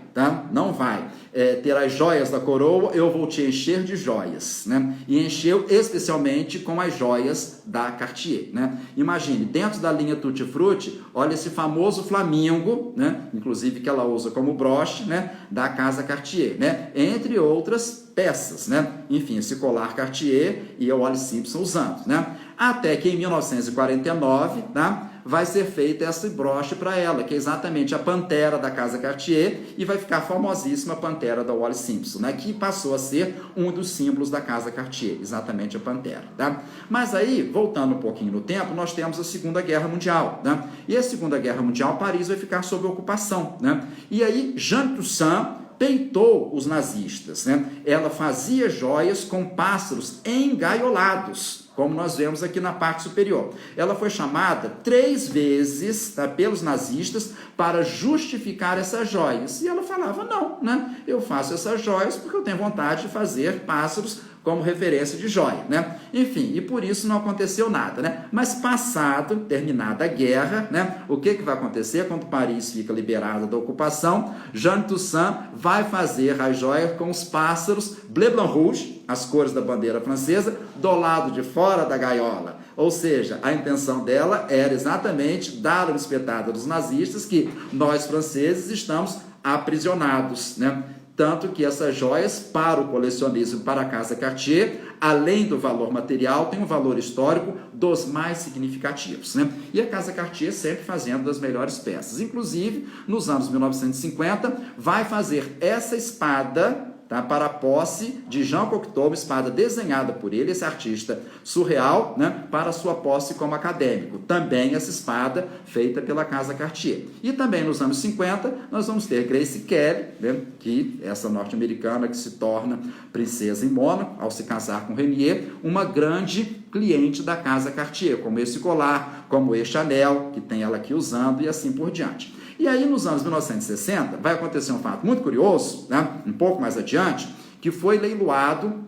ter as joias da coroa, eu vou te encher de joias, né? E encheu especialmente com as joias da Cartier, né? Imagine, dentro da linha Tutti Frutti, olha esse famoso flamingo, né? Inclusive que ela usa como broche, né? Da casa Cartier, né? Entre outras peças, né? Enfim, esse colar Cartier e o Wallis Simpson usando, né? Até que em 1949, tá? Vai ser feita essa broche para ela, que é exatamente a pantera da casa Cartier, e vai ficar famosíssima a pantera da Wallis Simpson, né, que passou a ser um dos símbolos da casa Cartier, exatamente a pantera, tá? Mas aí, voltando um pouquinho no tempo, nós temos a Segunda Guerra Mundial, né? E a Segunda Guerra Mundial, Paris vai ficar sob ocupação, né? E aí, Jeanne Toussaint peitou os nazistas, né? Ela fazia joias com pássaros engaiolados. como nós vemos aqui na parte superior. Ela foi chamada 3 vezes, tá, pelos nazistas para justificar essas joias. E ela falava, não, né? Eu faço essas joias porque eu tenho vontade de fazer pássaros como referência de joia, né? Enfim, e por isso não aconteceu nada, né? Mas passado, terminada a guerra, né? O que vai acontecer quando Paris fica liberada da ocupação? Jeanne Toussaint vai fazer as joias com os pássaros bleu blanc rouge, as cores da bandeira francesa, do lado de fora da gaiola. Ou seja, a intenção dela era exatamente dar uma espetada dos nazistas que nós franceses estamos aprisionados, né? Tanto que essas joias, para o colecionismo, para a Casa Cartier, além do valor material, tem um valor histórico dos mais significativos, né? E a Casa Cartier sempre fazendo das melhores peças. Inclusive, nos anos 1950, vai fazer essa espada, tá, para a posse de Jean Cocteau, uma espada desenhada por ele, esse artista surreal, né, para a sua posse como acadêmico. Também essa espada feita pela Casa Cartier. E também nos anos 50, nós vamos ter Grace Kelly, né, que essa norte-americana que se torna princesa em Mônaco, ao se casar com Renier, uma grande cliente da Casa Cartier, como esse colar, como este anel, que tem ela aqui usando, e assim por diante. E aí, nos anos 1960, vai acontecer um fato muito curioso, né? Um pouco mais adiante, que foi leiloado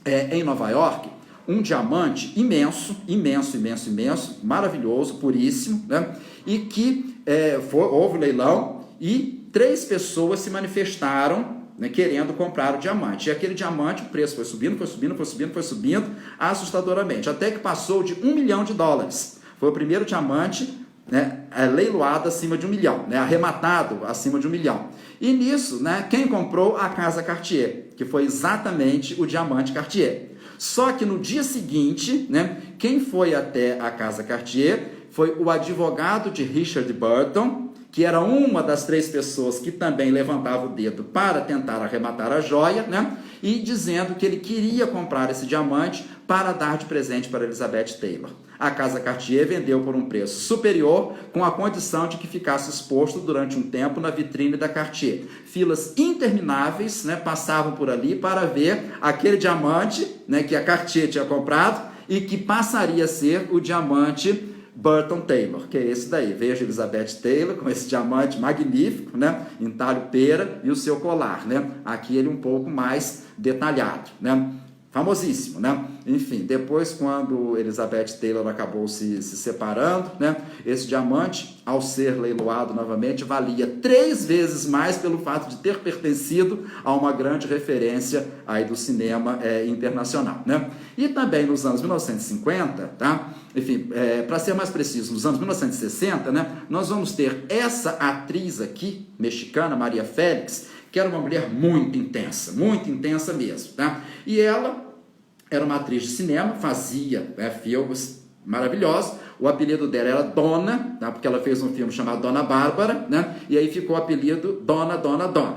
em Nova York um diamante imenso, maravilhoso, puríssimo, né? E que houve leilão e 3 pessoas se manifestaram, né, querendo comprar o diamante. E aquele diamante, o preço foi subindo, assustadoramente, até que passou de $1 milhão. Foi o primeiro diamante, né, leiloado acima de $1 milhão, né, arrematado acima de $1 milhão. E nisso, né, quem comprou? A Casa Cartier, que foi exatamente o diamante Cartier. Só que no dia seguinte, né, quem foi até a Casa Cartier foi o advogado de Richard Burton, que era uma das 3 pessoas que também levantava o dedo para tentar arrematar a joia, né? E dizendo que ele queria comprar esse diamante para dar de presente para Elizabeth Taylor. A Casa Cartier vendeu por um preço superior, com a condição de que ficasse exposto durante um tempo na vitrine da Cartier. Filas intermináveis, né, passavam por ali para ver aquele diamante, né, que a Cartier tinha comprado e que passaria a ser o diamante Burton Taylor, que é esse daí. Veja Elizabeth Taylor com esse diamante magnífico, né, em talho pera, e o seu colar, né? Aqui ele um pouco mais detalhado, né? Famosíssimo, né? Enfim, depois, quando Elizabeth Taylor acabou se separando, né, esse diamante, ao ser leiloado novamente, valia 3 vezes mais pelo fato de ter pertencido a uma grande referência aí do cinema internacional, né? E também nos anos 1950, tá? Enfim, para ser mais preciso, nos anos 1960, né, nós vamos ter essa atriz aqui, mexicana, Maria Félix, que era uma mulher muito intensa mesmo, tá? E ela era uma atriz de cinema, fazia filmes maravilhosos. O apelido dela era Dona, tá? Porque ela fez um filme chamado Dona Bárbara, né? E aí ficou o apelido Dona,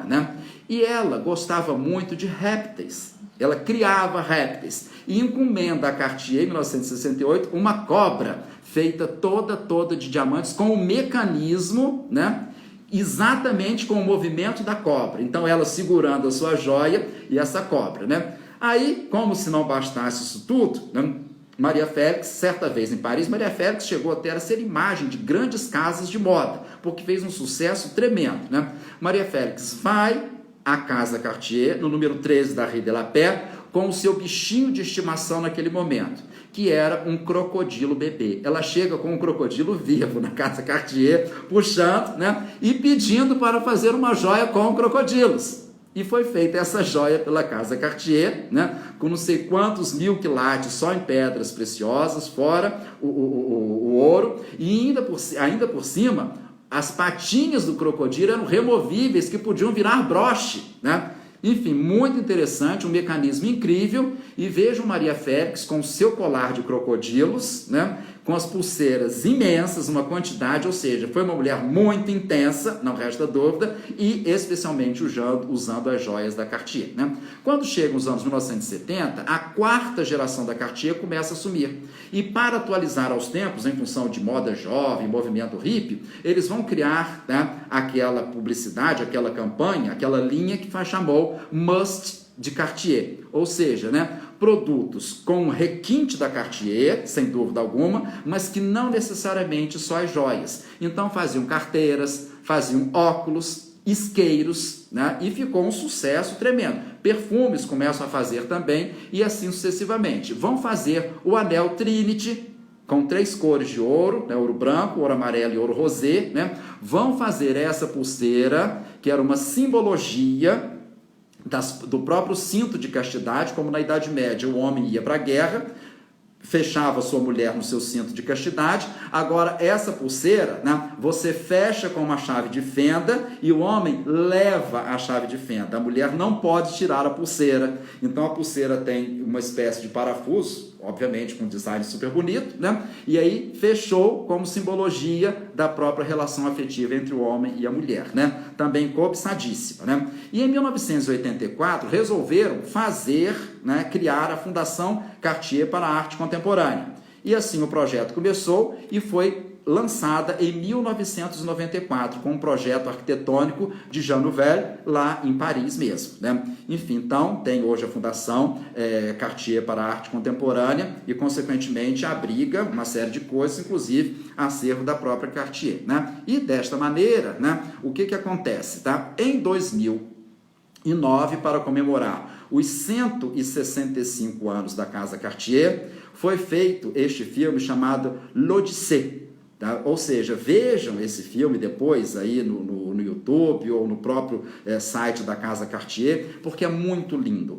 né? E ela gostava muito de répteis. Ela criava répteis e encomenda a Cartier, em 1968, uma cobra feita toda de diamantes com o mecanismo, né, exatamente com o movimento da cobra. Então, ela segurando a sua joia e essa cobra, né? Aí, como se não bastasse isso tudo, né, Maria Félix, certa vez em Paris, Maria Félix chegou até a ser imagem de grandes casas de moda, porque fez um sucesso tremendo, né? Maria Félix vai à Casa Cartier, no número 13 da Rue de la Paix, com o seu bichinho de estimação naquele momento, que era um crocodilo bebê. Ela chega com um crocodilo vivo na Casa Cartier, puxando, né, e pedindo para fazer uma joia com crocodilos. E foi feita essa joia pela Casa Cartier, né, com não sei quantos 1000 quilates só em pedras preciosas, fora o ouro, e ainda por cima, as patinhas do crocodilo eram removíveis, que podiam virar broche, né? Enfim, muito interessante, um mecanismo incrível. E vejam Maria Félix com o seu colar de crocodilos, né, com as pulseiras imensas, uma quantidade, ou seja, foi uma mulher muito intensa, não resta dúvida, e especialmente usando as joias da Cartier, né? Quando chegam os anos 1970, a 4ª geração da Cartier começa a sumir. E para atualizar aos tempos, em função de moda jovem, movimento hippie, eles vão criar, né, aquela publicidade, aquela campanha, aquela linha que chamou Must de Cartier, ou seja, né, produtos com requinte da Cartier, sem dúvida alguma, mas que não necessariamente só as joias. Então faziam carteiras, faziam óculos, isqueiros, né, e ficou um sucesso tremendo. Perfumes começam a fazer também e assim sucessivamente. Vão fazer o anel Trinity, com 3 cores de ouro, né, ouro branco, ouro amarelo e ouro rosé, né? Vão fazer essa pulseira, que era uma simbologia do próprio cinto de castidade, como na Idade Média o homem ia para a guerra, fechava sua mulher no seu cinto de castidade. Agora essa pulseira, né, você fecha com uma chave de fenda e o homem leva a chave de fenda. A mulher não pode tirar a pulseira. Então a pulseira tem uma espécie de parafuso, obviamente com um design super bonito, né? E aí fechou como simbologia da própria relação afetiva entre o homem e a mulher, né? Também cobiçadíssima, né? E em 1984 resolveram fazer, né, criar a Fundação Cartier para a Arte Contemporânea. E assim o projeto começou e foi lançada em 1994, com um projeto arquitetônico de Jean Nouvel, lá em Paris mesmo, né? Enfim, então, tem hoje a Fundação Cartier para a Arte Contemporânea e, consequentemente, abriga uma série de coisas, inclusive acervo da própria Cartier, né? E, desta maneira, né, o que acontece? Tá? Em 2009, para comemorar os 165 anos da Casa Cartier, foi feito este filme chamado L'Odyssée. Tá? Ou seja, vejam esse filme depois aí no YouTube ou no próprio site da Casa Cartier, porque é muito lindo,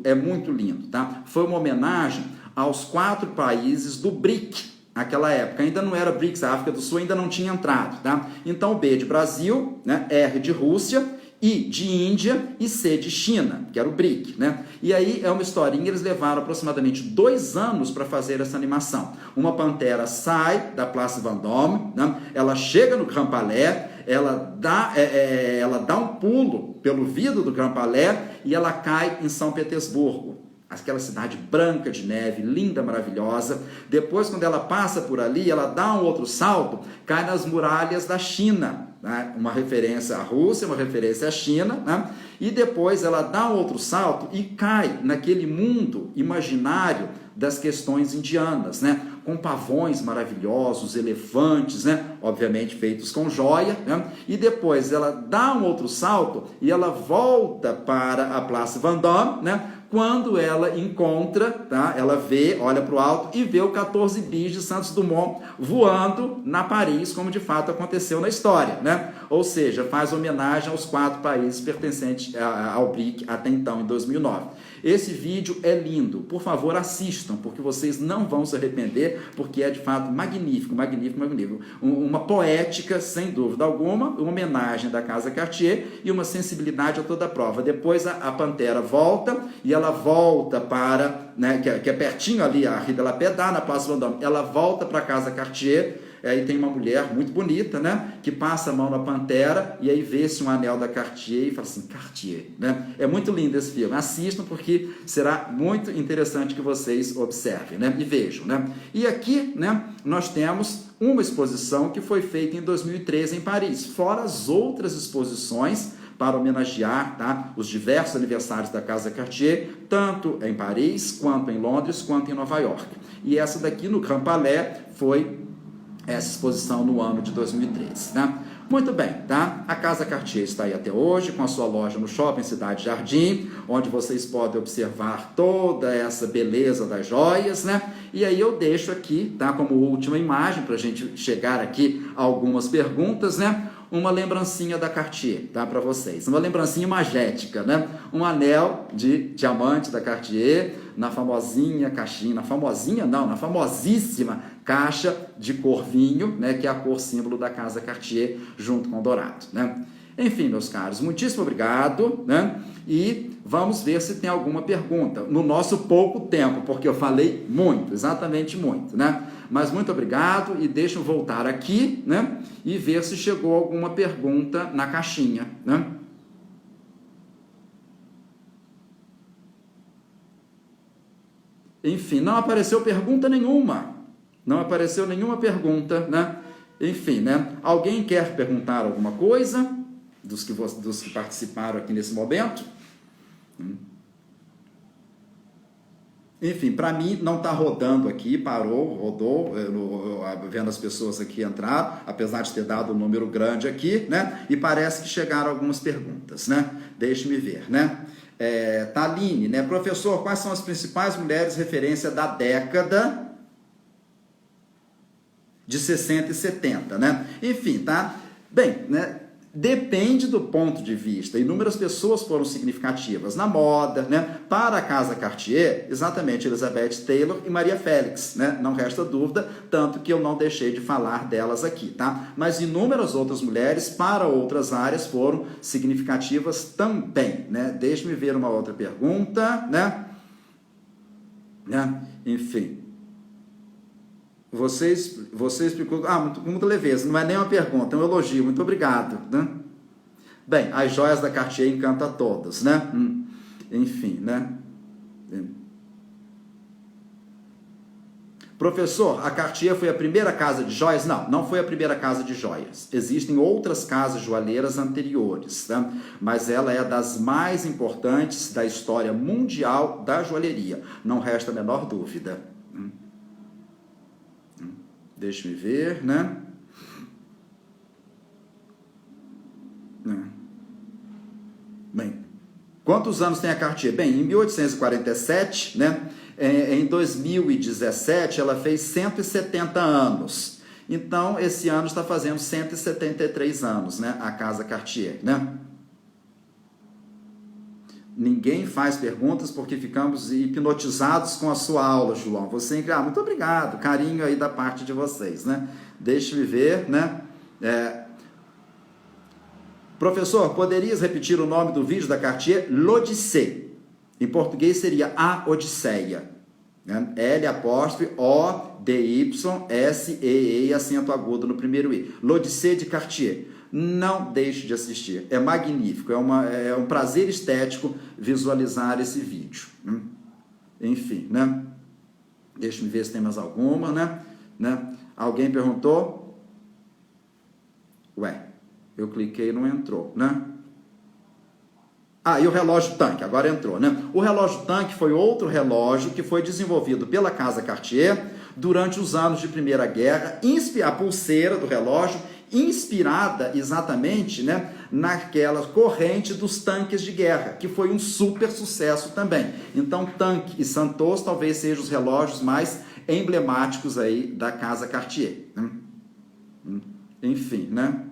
tá? Foi uma homenagem aos 4 países do BRIC, naquela época. Ainda não era BRICS, a África do Sul ainda não tinha entrado, tá? Então B de Brasil, né? R de Rússia, I de Índia e C de China, que era o BRIC, né? E aí é uma historinha, eles levaram aproximadamente 2 anos para fazer essa animação. Uma pantera sai da Place Vendôme, né? Ela chega no Grand Palais, ela dá um pulo pelo vidro do Grand Palais e ela cai em São Petersburgo. Aquela cidade branca de neve, linda, maravilhosa. Depois, quando ela passa por ali, ela dá um outro salto, cai nas muralhas da China, né? Uma referência à Rússia, uma referência à China, né? E depois ela dá um outro salto e cai naquele mundo imaginário das questões indianas, né? Com pavões maravilhosos, elefantes, né? Obviamente feitos com joia, né? E depois ela dá um outro salto e ela volta para a Place Vendôme, né? Quando ela encontra, tá? Ela vê, olha para o alto e vê o 14 bis de Santos Dumont voando na Paris, como de fato aconteceu na história, né? Ou seja, faz homenagem aos 4 países pertencentes ao BRIC até então, em 2009. Esse vídeo é lindo, por favor assistam, porque vocês não vão se arrepender, porque é de fato magnífico, magnífico, magnífico. Uma poética, sem dúvida alguma, uma homenagem da Casa Cartier e uma sensibilidade a toda a prova. Depois a pantera volta, e ela volta para, né, que é pertinho ali, a Rue de la Paix, na Place Vendôme, ela volta para a Casa Cartier. Aí tem uma mulher muito bonita, né, que passa a mão na pantera e aí vê-se um anel da Cartier e fala assim, Cartier, né? É muito lindo esse filme, assistam porque será muito interessante que vocês observem, né, e vejam, né? E aqui, né, nós temos uma exposição que foi feita em 2013 em Paris, fora as outras exposições para homenagear, tá, os diversos aniversários da Casa Cartier, tanto em Paris, quanto em Londres, quanto em Nova York. E essa daqui no Grand Palais foi essa exposição no ano de 2013, né? Muito bem, tá? A Casa Cartier está aí até hoje, com a sua loja no Shopping Cidade Jardim, onde vocês podem observar toda essa beleza das joias, né? E aí eu deixo aqui, tá, como última imagem, para a gente chegar aqui a algumas perguntas, né? Uma lembrancinha da Cartier, tá, para vocês. Uma lembrancinha magética, né? Um anel de diamante da Cartier na famosinha caixinha, na famosíssima caixa de cor vinho, né, que é a cor símbolo da Casa Cartier, junto com o dourado, né? Enfim, meus caros, muitíssimo obrigado, né? E vamos ver se tem alguma pergunta no nosso pouco tempo, porque eu falei muito, exatamente muito, né? Mas muito obrigado e deixa eu voltar aqui, né? E ver se chegou alguma pergunta na caixinha, né? Enfim, não apareceu pergunta nenhuma. Não apareceu nenhuma pergunta, né? Enfim, né? Alguém quer perguntar alguma coisa dos que participaram aqui nesse momento? Enfim, para mim não está rodando aqui, parou, rodou, vendo as pessoas aqui entrar, apesar de ter dado um número grande aqui, né? E parece que chegaram algumas perguntas, né? Deixe-me ver, né? Taline, né? Professor, quais são as principais mulheres referência da década de 60 e 70, né? Enfim, tá? Bem, né? Depende do ponto de vista. Inúmeras pessoas foram significativas na moda, né? Para a Casa Cartier, exatamente Elizabeth Taylor e Maria Félix, né? Não resta dúvida, tanto que eu não deixei de falar delas aqui, tá? Mas inúmeras outras mulheres para outras áreas foram significativas também, né? Deixe-me ver uma outra pergunta, né? Enfim. Você explicou, com muita leveza, não é nem uma pergunta, é um elogio, muito obrigado, né? Bem, as joias da Cartier encantam a todos, né? Enfim, né? Professor, a Cartier foi a primeira casa de joias? Não, não foi a primeira casa de joias. Existem outras casas joalheiras anteriores, né? Mas ela é das mais importantes da história mundial da joalheria, não resta a menor dúvida. Deixa-me ver, né? Bem, quantos anos tem a Cartier? Bem, em 1847, né? Em 2017, ela fez 170 anos. Então, esse ano está fazendo 173 anos, né? A Casa Cartier, né? Ninguém faz perguntas porque ficamos hipnotizados com a sua aula, João. Você, muito obrigado, carinho aí da parte de vocês, né? Deixe-me ver, né? Professor, poderias repetir o nome do vídeo da Cartier? L'Odyssée. Em português seria A Odisseia. Né? L''O''D''Y''S''E'' acento agudo no primeiro I. L'Odyssée de Cartier. Não deixe de assistir, é magnífico, é um prazer estético visualizar esse vídeo. Enfim, né? Deixa-me ver se tem mais alguma, né? Alguém perguntou? Ué, eu cliquei e não entrou, né? E o relógio tanque, agora entrou, né? O relógio tanque foi outro relógio que foi desenvolvido pela Casa Cartier durante os anos de Primeira Guerra, a pulseira do relógio inspirada exatamente, né, naquela corrente dos tanques de guerra, que foi um super sucesso também. Então, tanque e Santos talvez sejam os relógios mais emblemáticos aí da Casa Cartier. Enfim, né?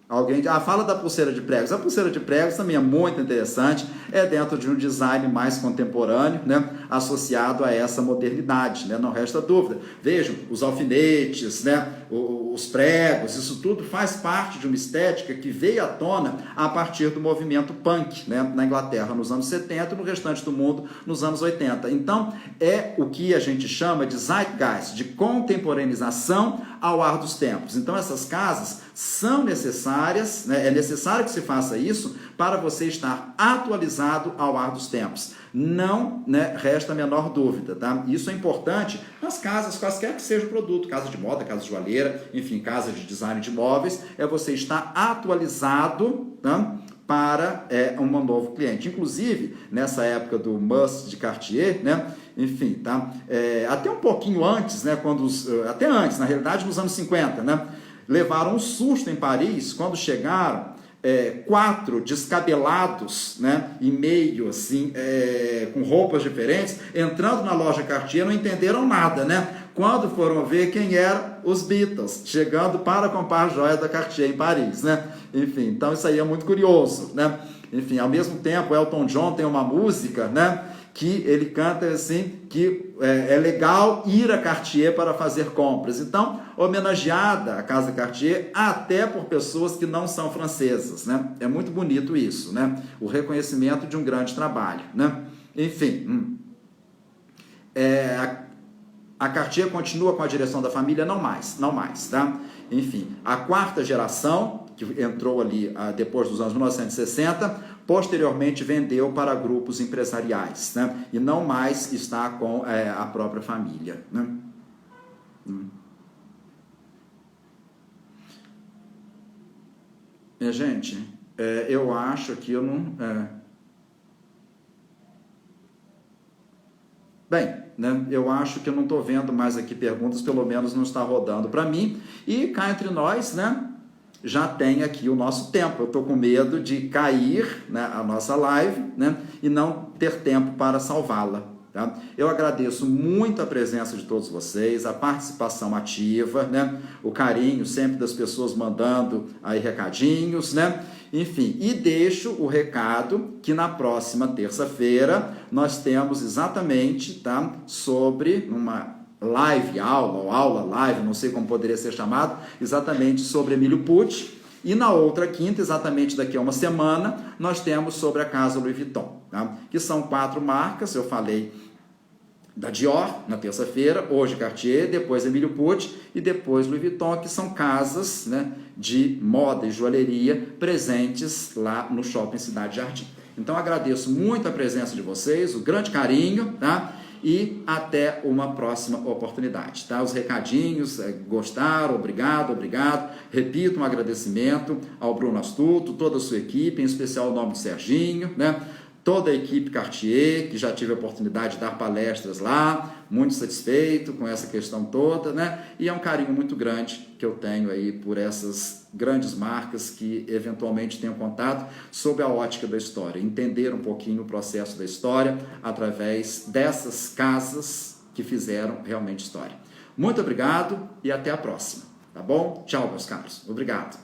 Alguém fala da pulseira de pregos. A pulseira de pregos também é muito interessante, é dentro de um design mais contemporâneo, né, associado a essa modernidade, né, não resta dúvida. Vejam, os alfinetes, né, os pregos, isso tudo faz parte de uma estética que veio à tona a partir do movimento punk, né, na Inglaterra nos anos 70 e no restante do mundo nos anos 80. Então, é o que a gente chama de zeitgeist, de contemporaneização ao ar dos tempos. Então, essas casas são necessárias, né? É necessário que se faça isso para você estar atualizado ao ar dos tempos. Não, né, resta a menor dúvida, tá? Isso é importante nas casas, quaisquer que seja o produto, casa de moda, casa de joalheira, enfim, casa de design de móveis, é você estar atualizado, tá? Para um novo cliente. Inclusive, nessa época do Must de Cartier, né? Enfim, tá? Até um pouquinho antes, né? Até antes, na realidade, nos anos 50, né? Levaram um susto em Paris quando chegaram 4 descabelados, né, e meio assim, com roupas diferentes, entrando na loja Cartier, não entenderam nada, né? Quando foram ver quem eram os Beatles, chegando para comprar joias da Cartier em Paris, né? Enfim, então isso aí é muito curioso, né? Enfim, ao mesmo tempo, Elton John tem uma música, né, que ele canta assim, que é legal ir a Cartier para fazer compras. Então, homenageada a Casa Cartier até por pessoas que não são francesas, né? É muito bonito isso, né? O reconhecimento de um grande trabalho, né? Enfim, a Cartier continua com a direção da família? Não mais, tá? Enfim, a quarta geração, que entrou ali depois dos anos 1960, posteriormente vendeu para grupos empresariais, né? E não mais está com a própria família, né? Minha gente, Eu acho que eu não... Bem, né, eu acho que eu não estou vendo mais aqui perguntas, pelo menos não está rodando para mim. E cá entre nós, né, já tem aqui o nosso tempo. Eu estou com medo de cair, né, a nossa live, né, e não ter tempo para salvá-la. Tá? Eu agradeço muito a presença de todos vocês, a participação ativa, né? O carinho sempre das pessoas mandando aí recadinhos, né? Enfim, e deixo o recado que na próxima terça-feira nós temos exatamente, tá, sobre uma live, aula ou aula live, não sei como poderia ser chamado, exatamente sobre Emílio Pucci. E na outra quinta, exatamente daqui a uma semana, nós temos sobre a Casa Louis Vuitton, tá? Que são 4 marcas, eu falei da Dior na terça-feira, hoje Cartier, depois Emílio Pucci e depois Louis Vuitton, que são casas, né, de moda e joalheria presentes lá no Shopping Cidade Jardim. Então agradeço muito a presença de vocês, o grande carinho, tá? E até uma próxima oportunidade, tá? Os recadinhos, gostaram, obrigado. Repito, um agradecimento ao Bruno Astuto, toda a sua equipe, em especial o nome do Serginho, né? Toda a equipe Cartier, que já tive a oportunidade de dar palestras lá, muito satisfeito com essa questão toda, né? E é um carinho muito grande que eu tenho aí por essas grandes marcas que eventualmente tenho contato sob a ótica da história, entender um pouquinho o processo da história através dessas casas que fizeram realmente história. Muito obrigado e até a próxima, tá bom? Tchau, meus caros. Obrigado.